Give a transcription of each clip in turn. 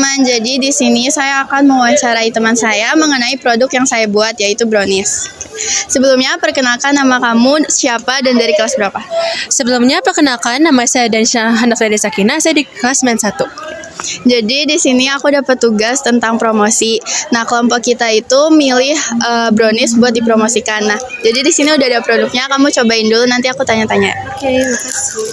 teman-teman, jadi di sini saya akan mewawancarai teman saya mengenai produk yang saya buat, yaitu brownies. Sebelumnya, perkenalkan nama kamu siapa dan dari kelas berapa? Sebelumnya, perkenalkan nama saya Dansha Hanafleda Sakina, saya di kelas 91. Jadi di sini aku dapat tugas tentang promosi. Nah, kelompok kita itu milih brownies buat dipromosikan. Nah, jadi di sini udah ada produknya, kamu cobain dulu, nanti aku tanya-tanya. Oke, makasih.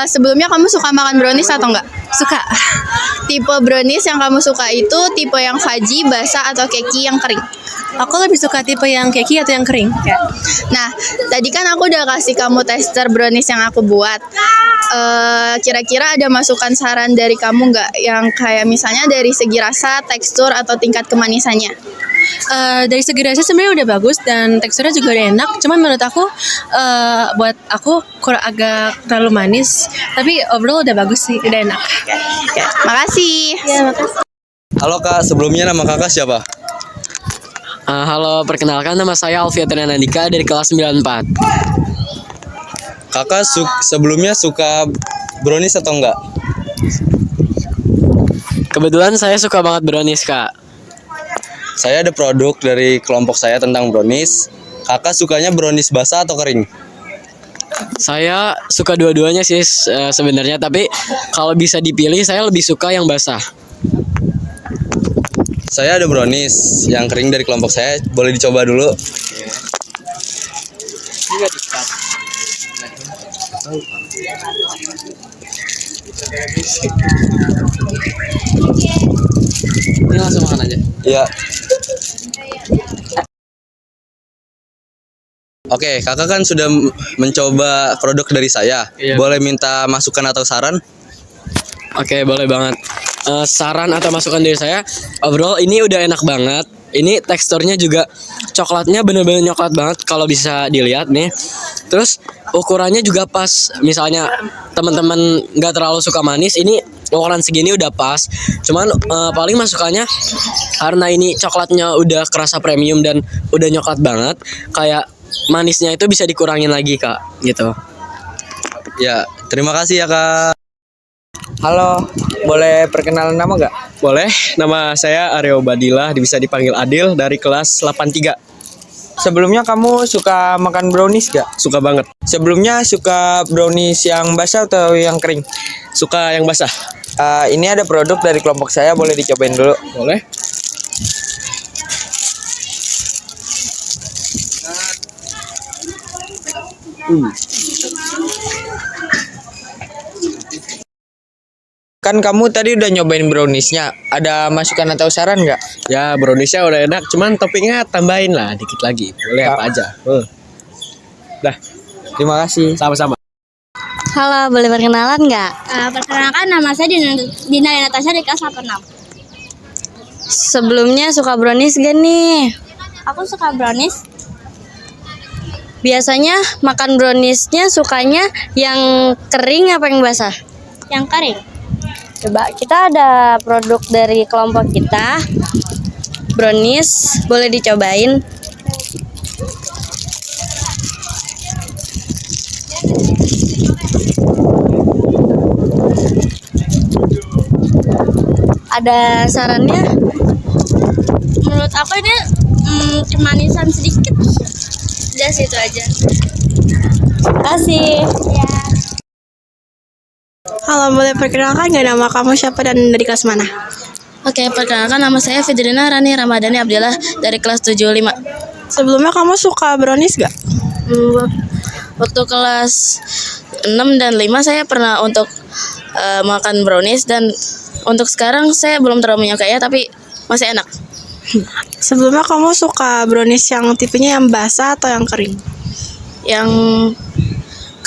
Sebelumnya kamu suka makan brownies atau enggak? Suka. Tipe brownies yang kamu suka itu tipe yang fudgy, basah, atau keki yang kering? Aku lebih suka tipe yang keki atau yang kering. Nah, tadi kan aku udah kasih kamu tester brownies yang aku buat. Kira-kira ada masukan saran dari kamu nggak? Yang kayak misalnya dari segi rasa, tekstur, atau tingkat kemanisannya? Dari segi rasa sebenarnya udah bagus dan teksturnya juga udah enak. Cuman menurut aku, buat aku kurang agak terlalu manis. Tapi overall udah bagus sih, udah enak. Oke, makasih. Ya, makasih. Halo Kak, sebelumnya nama Kakak siapa? Halo, perkenalkan nama saya Alfiatrian Andika dari kelas 94. Kakak sebelumnya suka brownies atau enggak? Kebetulan saya suka banget brownies, Kak. Saya ada produk dari kelompok saya tentang brownies. Kakak sukanya brownies basah atau kering? Saya suka dua-duanya sih sebenarnya, tapi kalau bisa dipilih saya lebih suka yang basah. Saya ada brownies yang kering dari kelompok saya, boleh dicoba dulu. Ini langsung makan aja. Iya. Oke, kakak kan sudah mencoba produk dari saya. Iya. Boleh minta masukan atau saran? Oke, boleh banget. Saran atau masukan dari saya, overall ini udah enak banget. Ini teksturnya juga coklatnya bener-bener coklat banget kalau bisa dilihat nih. Terus ukurannya juga pas. Misalnya teman-teman nggak terlalu suka manis, ini ukuran segini udah pas. Cuman paling masukannya karena ini coklatnya udah kerasa premium dan udah coklat banget, kayak manisnya itu bisa dikurangin lagi, Kak, gitu. Ya, terima kasih ya Kak. Halo, boleh perkenalan nama nggak? Boleh, nama saya Aryo Badillah, bisa dipanggil Adil dari kelas 83. Sebelumnya kamu suka makan brownies nggak? Suka banget. Sebelumnya suka brownies yang basah atau yang kering? Suka yang basah. Ini ada produk dari kelompok saya, boleh dicobain dulu. Boleh. Kan kamu tadi udah nyobain browniesnya, ada masukan atau saran nggak? Ya, browniesnya udah enak, cuman toppingnya tambahin lah dikit lagi. Boleh apa aja. Dah, Terima kasih. sama-sama. Halo, boleh perkenalan nggak? Perkenalkan, nama saya Dina Natasha di kelas 86. Sebelumnya suka brownies gak nih? Aku suka brownies. Biasanya makan browniesnya sukanya yang kering apa yang basah? Yang kering. Coba, kita ada produk dari kelompok kita, brownies, boleh dicobain. Ada sarannya? Menurut aku ini kemanisan sedikit. Udah situ aja. Kasih. Ya. Halo, boleh perkenalkan nggak nama kamu siapa dan dari kelas mana? Oke, perkenalkan nama saya Fidrina Rani Ramadhani Abdillah dari kelas 75. Sebelumnya kamu suka brownies nggak? Waktu kelas 6 dan 5 saya pernah untuk makan brownies, dan untuk sekarang saya belum terlalu menyukai ya, tapi masih enak. Sebelumnya kamu suka brownies yang tipenya yang basah atau yang kering? Yang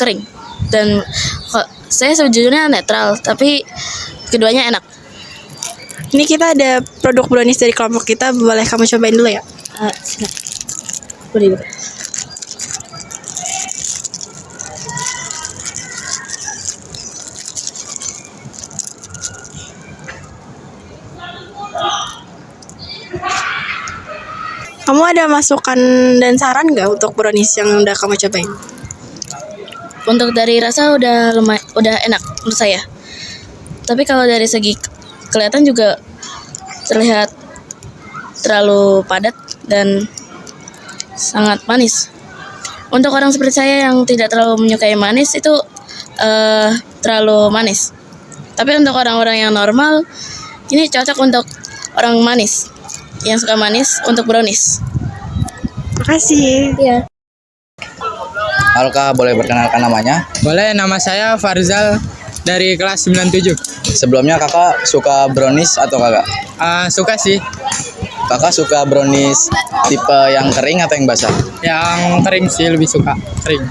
kering. Dan saya sejujurnya netral, tapi keduanya enak. Ini kita ada produk brownies dari kelompok kita, boleh kamu cobain dulu ya? Boleh. Kamu ada masukan dan saran nggak untuk brownies yang udah kamu cobain? Untuk dari rasa udah enak menurut saya. Tapi kalau dari segi kelihatan juga terlihat terlalu padat dan sangat manis. Untuk orang seperti saya yang tidak terlalu menyukai manis itu terlalu manis. Tapi untuk orang-orang yang normal ini cocok untuk orang manis yang suka manis untuk brownies. Makasih. Iya. Halo Kak, boleh perkenalkan namanya? Boleh, nama saya Farzal dari kelas 97. Sebelumnya Kakak suka brownies atau kagak? Suka sih, Kakak suka brownies tipe yang kering atau yang basah? yang kering sih, lebih suka kering.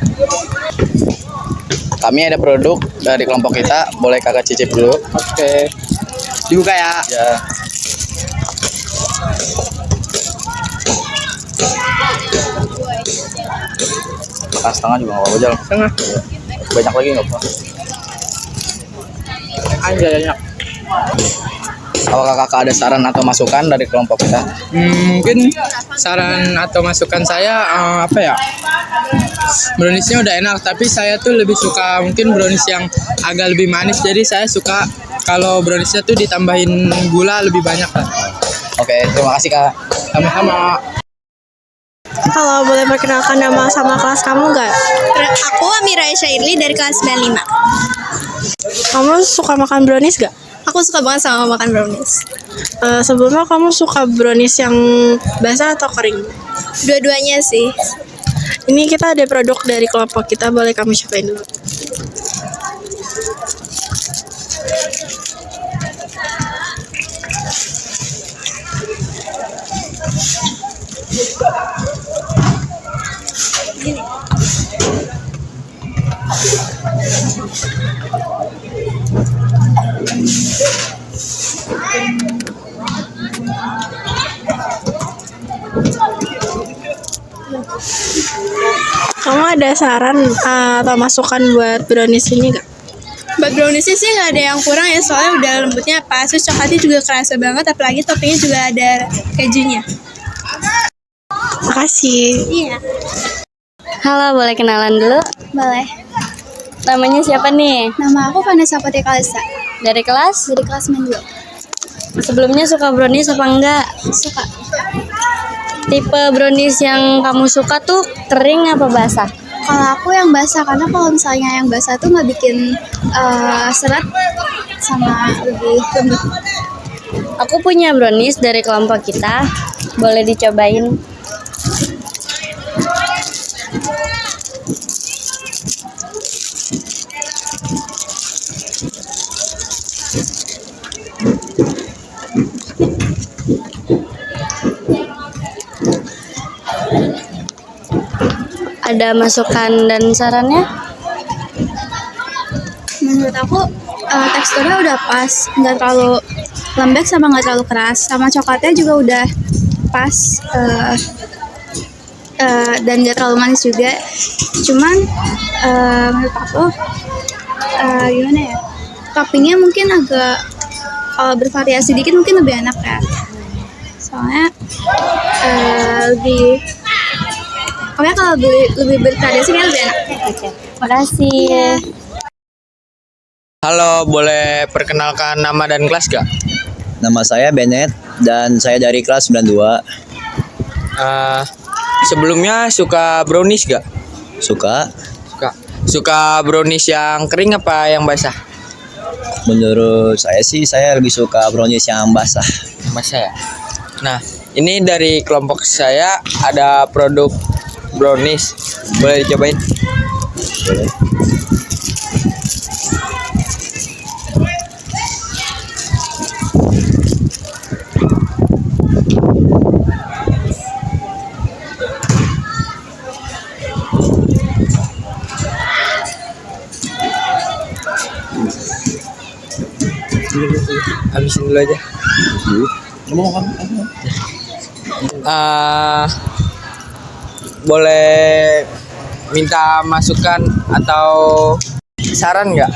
Kami ada produk dari kelompok kita, boleh Kakak cicip dulu? Oke, dibuka ya. Ya. Makan setengah juga nggak apa-apa, Jal. Setengah. Banyak lagi nggak apa-apa. Anjay, banyak. Apakah Kakak ada saran atau masukan dari kelompok kita? Mungkin saran atau masukan saya apa ya? Browniesnya udah enak, tapi saya tuh lebih suka mungkin brownies yang agak lebih manis. Jadi saya suka kalau browniesnya tuh ditambahin gula lebih banyak lah. Oke, terima kasih Kak. Sama-sama. Halo, boleh perkenalkan nama sama kelas kamu nggak? Aku Amira Syairli dari kelas 95. Kamu suka makan brownies nggak? Aku suka banget sama makan brownies. Sebelumnya kamu suka brownies yang basah atau kering? Dua-duanya sih. Ini kita ada produk dari kelompok kita, boleh kamu cobain dulu. Kamu ada saran atau masukan buat brownies ini nggak? Buat browniesnya sih nggak ada yang kurang ya, soalnya udah lembutnya pas, terus coklatnya juga kerasa banget, apalagi toppingnya juga ada kejunya. Makasih. Iya. Halo, boleh kenalan dulu? Boleh. Namanya siapa nih? Nama aku Vanessa Putri Kalista Dari kelas? dari kelas 92. Sebelumnya suka brownies apa enggak? Suka. Tipe brownies yang kamu suka tuh kering apa basah? Kalau aku yang basah, karena kalau misalnya yang basah tuh nggak bikin seret sama lebih lembut. Aku punya brownies dari kelompok kita. Boleh dicobain. Ada masukan dan sarannya? Menurut aku teksturnya udah pas, nggak terlalu lembek sama nggak terlalu keras, sama coklatnya juga udah pas dan nggak terlalu manis juga. Cuman menurut aku gimana ya, toppingnya mungkin agak kalau bervariasi dikit mungkin lebih enak ya, soalnya lebih pokoknya kalau lebih bervariasi kan lebih enak. Makasih. Halo, boleh perkenalkan nama dan kelas gak? Nama saya Bennett dan saya dari kelas 92. Sebelumnya suka brownies gak? Suka. Suka brownies yang kering apa yang basah? Menurut saya sih saya lebih suka brownies yang basah. Basah ya. Nah, ini dari kelompok saya ada produk brownies. Boleh dicobain? Boleh. Habisin dulu aja. Boleh minta masukan atau saran nggak?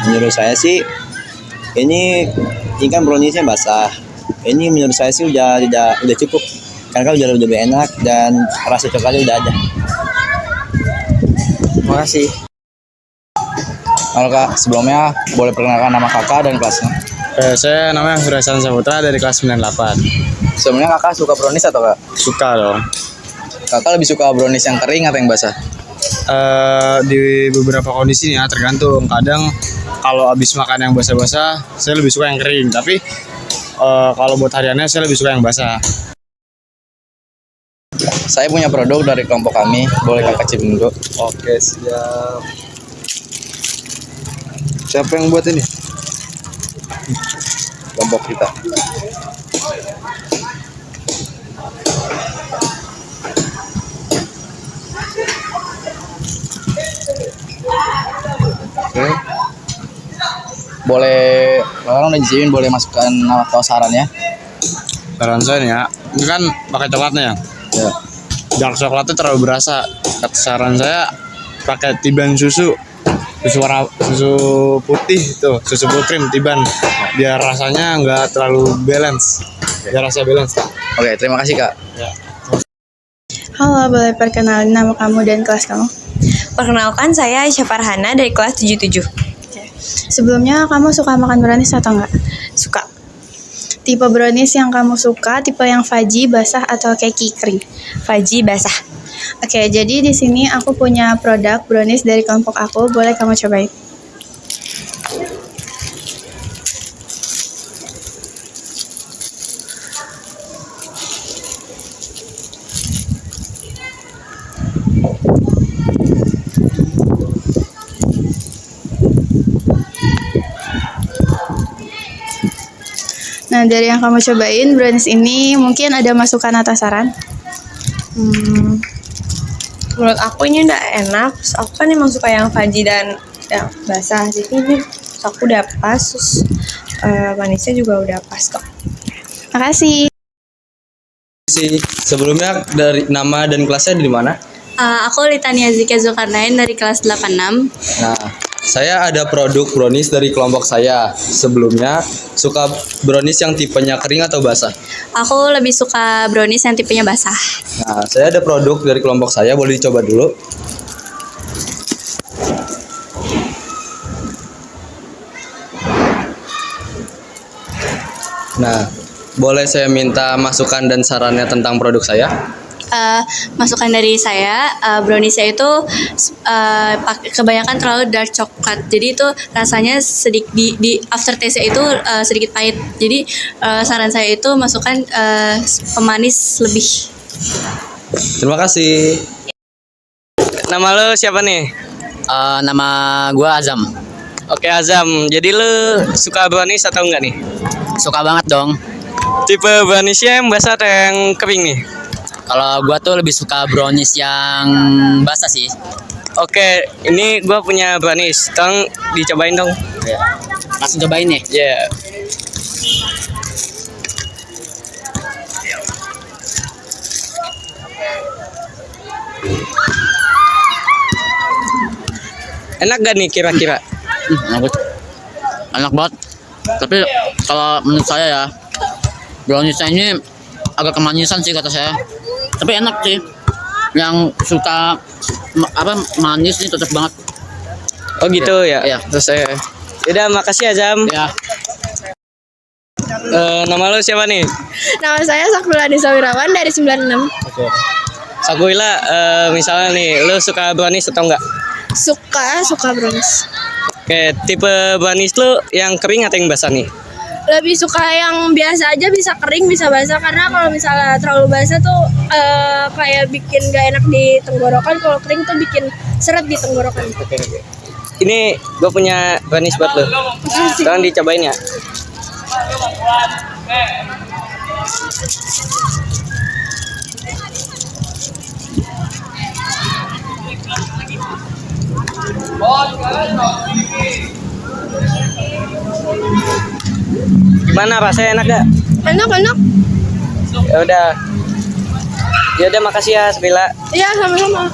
Menurut saya sih ini kan browniesnya basah. Ini menurut saya sih udah cukup. Karena udah lebih enak dan rasa coklatnya udah ada. Terima kasih. Halo Kak, sebelumnya boleh perkenalkan nama Kakak dan kelasnya? Saya namanya Hurasan Saputra dari kelas 98. Sebelumnya Kakak suka brownies atau Kak? Suka dong. Kakak lebih suka brownies yang kering atau yang basah? Di beberapa kondisi nih ya, tergantung. Kadang kalau habis makan yang basah-basah, saya lebih suka yang kering. Tapi kalau buat hariannya saya lebih suka yang basah. Saya punya produk dari kelompok kami, boleh Kakak cipin dulu? Oke, siap. Siapa yang buat ini? Kelompok kita. Oke. Boleh, kalau udah dicipin boleh masukkan nama atau saran ya? Saran saya nih ya, ini kan pakai coklatnya ya. Ya. Dark coklatnya terlalu berasa. Saran saya pakai tiban susu putih itu, susu full cream tiban, biar rasanya nggak terlalu balance. Biar rasa balance. Oke, terima kasih Kak. Halo, boleh perkenalin nama kamu dan kelas kamu? Perkenalkan, saya Aisyah Farhana dari kelas 77. Sebelumnya kamu suka makan brownies atau enggak? Suka. Tipe brownies yang kamu suka, tipe yang fudgy, basah atau keki kering? Fudgy basah. Oke, jadi di sini aku punya produk brownies dari kelompok aku, boleh kamu cobain. Nah, dari yang kamu cobain brownies ini mungkin ada masukan atau saran? Menurut aku ini udah enak. Terus aku kan emang suka yang fudgy dan yang basah. Jadi ini aku udah pas. Terus manisnya juga udah pas kok. Makasih. Sebelumnya dari nama dan kelasnya dari mana? Aku Litania Zika Zulkarnain dari kelas 86. Nah, saya ada produk brownies dari kelompok saya. Sebelumnya suka brownies yang tipenya kering atau basah? Aku lebih suka brownies yang tipenya basah. Nah, saya ada produk dari kelompok saya, boleh dicoba dulu. Nah, boleh saya minta masukan dan sarannya tentang produk saya? Masukan dari saya, browniesnya itu kebanyakan terlalu dark coklat. Jadi itu rasanya sedikit di aftertaste-nya itu sedikit pahit. Jadi saran saya itu masukkan pemanis lebih. Terima kasih. Nama lo siapa nih? Nama gue Azam. Oke Azam, jadi lo suka brownies atau enggak nih? Suka banget dong. Tipe browniesnya yang basah atau yang kering nih? Kalau gue tuh lebih suka brownies yang basah sih. Oke, ini gue punya brownies. Tolong dicobain dong. Langsung cobain nih. Yeah. Enak gak nih kira-kira? Enak banget. Tapi kalau menurut saya ya, browniesnya ini agak kemanisan sih kata saya. Tapi enak sih. Yang suka manis nih cocok banget. Oh gitu ya? Iya. Terus saya. Yaudah, makasih Azam. Ya. Nama lo siapa nih? Nama saya Sakula Desa Wirawan dari 96. Sakuila, misalnya nih, lo suka brownies atau enggak? Suka brownies. Oke, tipe brownies lo yang kering atau yang basah nih? Lebih suka yang biasa aja, bisa kering bisa basah, karena kalau misalnya terlalu basah tuh kayak bikin gak enak di tenggorokan. Kalau kering tuh bikin seret di tenggorokan. Ini gue punya brownies buat lo. Sekarang dicobain ya. Gimana rasanya, enak gak? Enak. Ya udah. Ya udah, makasih ya Sabila. Iya, sama-sama.